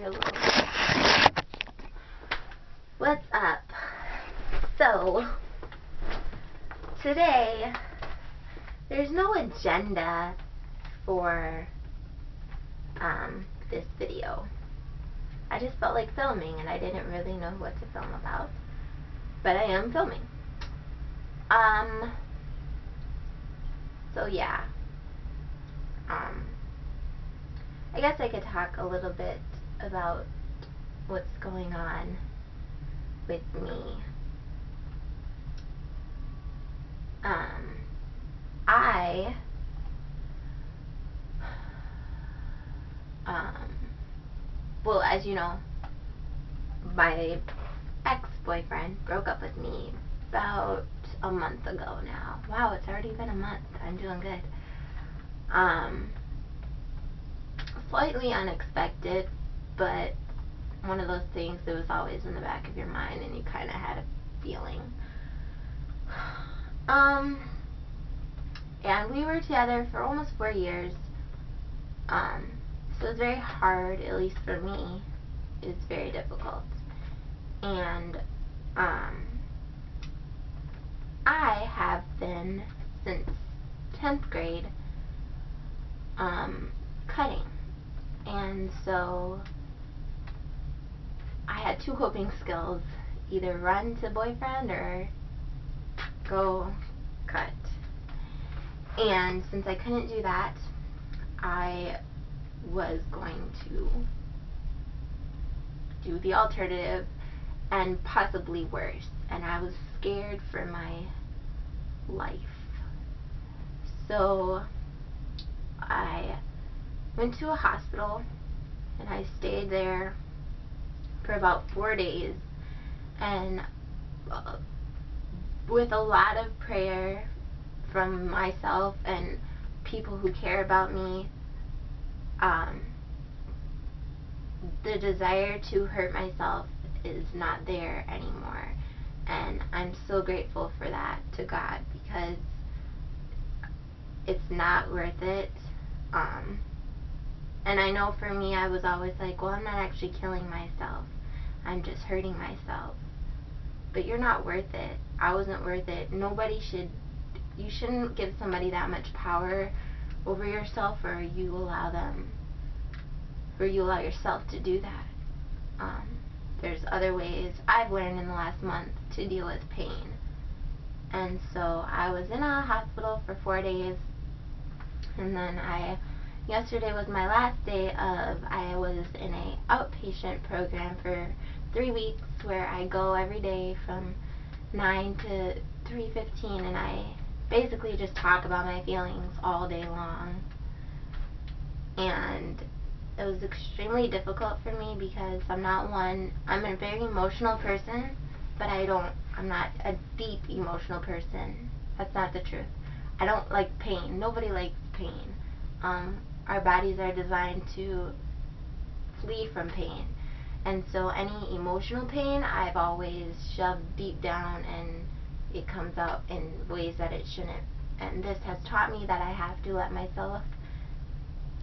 Hello. What's up? So, today, there's no agenda for this video. I just felt like filming and I didn't really know what to film about. But I am filming. So yeah. I guess I could talk a little bit about what's going on with me. Well, as you know, my ex-boyfriend broke up with me about a month ago now. Wow, it's already been a month. I'm doing good. Slightly unexpected, but one of those things that was always in the back of your mind and you kind of had a feeling. And we were together for almost 4 years. So it was very hard, at least for me. It's very difficult. And I have been, since 10th grade, cutting. And so I had two coping skills: either run to boyfriend or go cut. And since I couldn't do that, I was going to do the alternative and possibly worse. And I was scared for my life. So I went to a hospital and I stayed there for about 4 days, and with a lot of prayer from myself and people who care about me, the desire to hurt myself is not there anymore. And I'm so grateful for that to God, because it's not worth it. And I know for me, I was always like, well, I'm not actually killing myself, I'm just hurting myself. But you're not worth it. I wasn't worth it. You shouldn't give somebody that much power over yourself, or you allow yourself to do that. There's other ways I've learned in the last month to deal with pain. And so I was in a hospital for 4 days, and then yesterday was my last day I was in a outpatient program for 3 weeks, where I go every day from 9 to 3:15, and I basically just talk about my feelings all day long. And it was extremely difficult for me because I'm a very emotional person, but I'm not a deep emotional person. That's not the truth. I don't like pain. Nobody likes pain. Our bodies are designed to flee from pain. And so any emotional pain I've always shoved deep down, and it comes out in ways that it shouldn't. And this has taught me that I have to let myself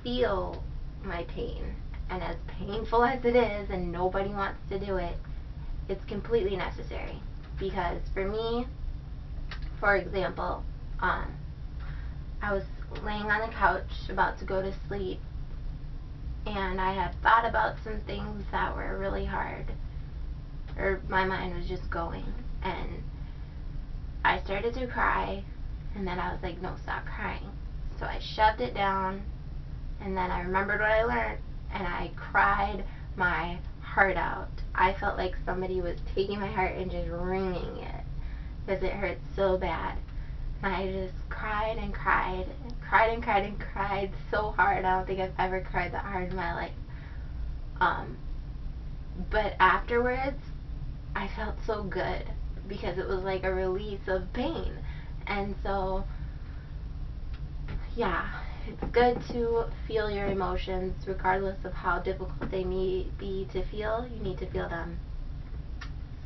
feel my pain. And as painful as it is, and nobody wants to do it, it's completely necessary. Because for me, for example, I was laying on the couch about to go to sleep, and I had thought about some things that were really hard, or my mind was just going, and I started to cry, and then I was like, no, stop crying. So I shoved it down, and then I remembered what I learned, and I cried my heart out. I felt like somebody was taking my heart and just wringing it, because it hurt so bad. And I just cried and cried and cried and cried and cried so hard. I don't think I've ever cried that hard in my life. But afterwards, I felt so good, because it was like a release of pain. And so, yeah, it's good to feel your emotions, regardless of how difficult they may be to feel. You need to feel them.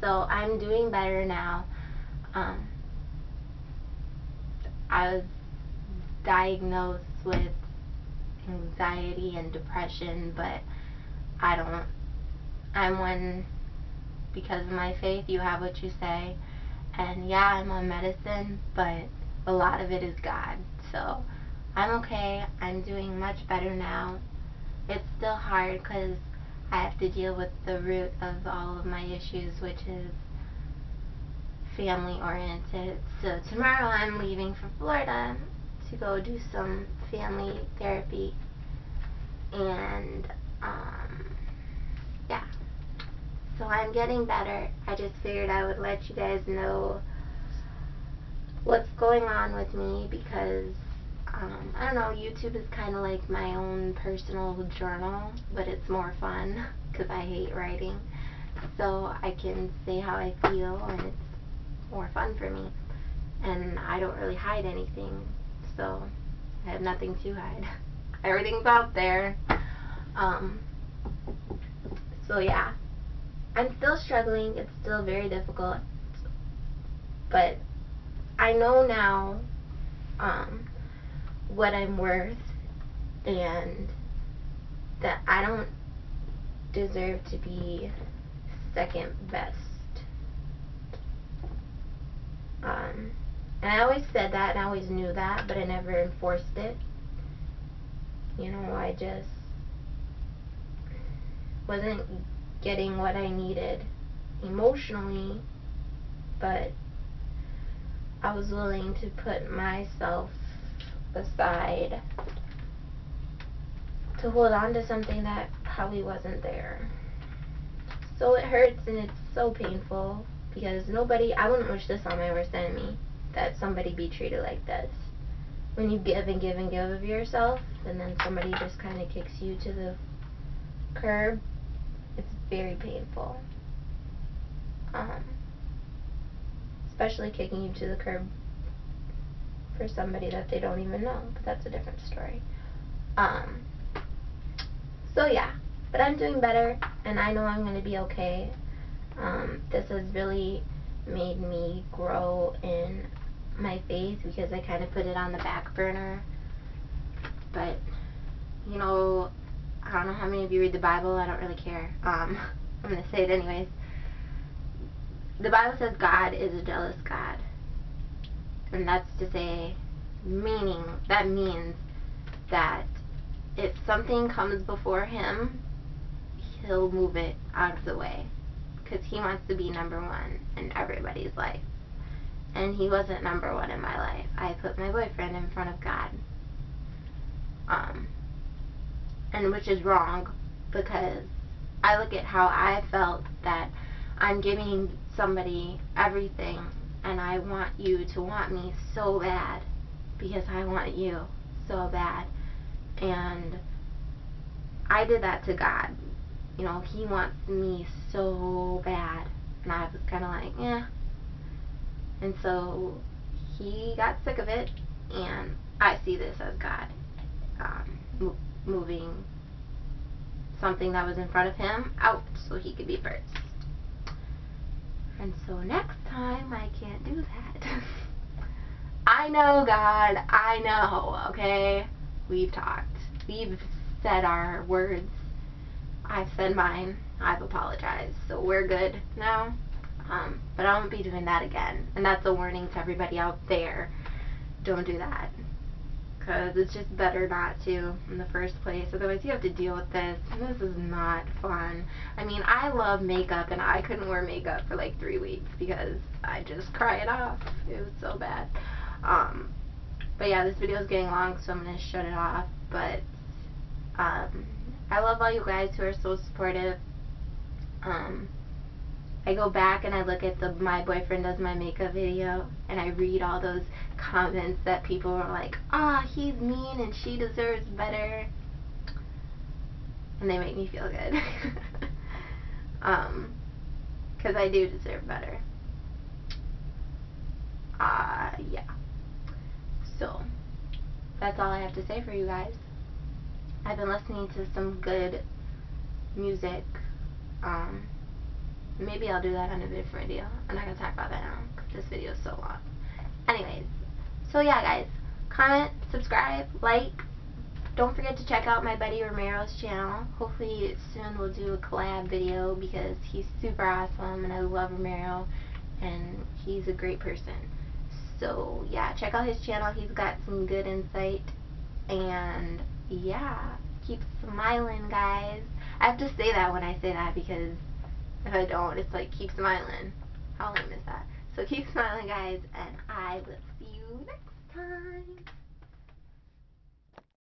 So I'm doing better now. I was diagnosed with anxiety and depression, but I don't I'm one because of my faith. You have what you say. And yeah, I'm on medicine, but a lot of it is God. So I'm okay. I'm doing much better now. It's still hard because I have to deal with the root of all of my issues, which is family oriented. So tomorrow I'm leaving for Florida to go do some family therapy. And yeah. So I'm getting better. I just figured I would let you guys know what's going on with me because I don't know, YouTube is kind of like my own personal journal, but it's more fun because I hate writing. So I can say how I feel and it's more fun for me. And I don't really hide anything, so I have nothing to hide. Everything's out there. So yeah, I'm still struggling. It's still very difficult, but I know now what I'm worth and that I don't deserve to be second best. And I always said that and I always knew that, but I never enforced it. You know, I just wasn't getting what I needed emotionally, but I was willing to put myself aside to hold on to something that probably wasn't there. So it hurts and it's so painful because I wouldn't wish this on my worst enemy, that somebody be treated like this. When you give and give and give of yourself and then somebody just kind of kicks you to the curb, it's very painful. Especially kicking you to the curb for somebody that they don't even know, but that's a different story. So yeah, but I'm doing better and I know I'm going to be okay. This has really made me grow in my faith because I kind of put it on the back burner. But, you know, I don't know how many of you read the Bible. I don't really care. I'm going to say it anyways. The Bible says God is a jealous God. And that's to say, that means that if something comes before him, he'll move it out of the way. Because he wants to be number one in everybody's life. And he wasn't number one in my life. I put my boyfriend in front of God. And which is wrong, because I look at how I felt that I'm giving somebody everything and I want you to want me so bad because I want you so bad. And I did that to God. You know, he wants me so bad. And I was kind of like, eh. And so he got sick of it, and I see this as God moving something that was in front of him out so he could be first. And so next time I can't do that. I know, God, I know, okay? We've talked. We've said our words. I've said mine. I've apologized. So we're good now. But I won't be doing that again. And that's a warning to everybody out there. Don't do that. Because it's just better not to in the first place. Otherwise you have to deal with this. And this is not fun. I mean, I love makeup and I couldn't wear makeup for like 3 weeks because I just cry it off. It was so bad. But yeah, this video is getting long, so I'm going to shut it off. But I love all you guys who are so supportive. I go back and I look at my boyfriend does my makeup video and I read all those comments that people are like, he's mean and she deserves better, and they make me feel good. Because I do deserve better. Yeah. So that's all I have to say for you guys. I've been listening to some good music. Maybe I'll do that on a different video. I'm not going to talk about that now because this video is so long. Anyways, so yeah guys, comment, subscribe, like, don't forget to check out my buddy Romero's channel. Hopefully soon we'll do a collab video because he's super awesome and I love Romero and he's a great person. So yeah, check out his channel. He's got some good insight. And yeah, keep smiling, guys. I have to say that when I say that because if I don't, it's like keep smiling. How lame is that? So keep smiling, guys, and I will see you next time.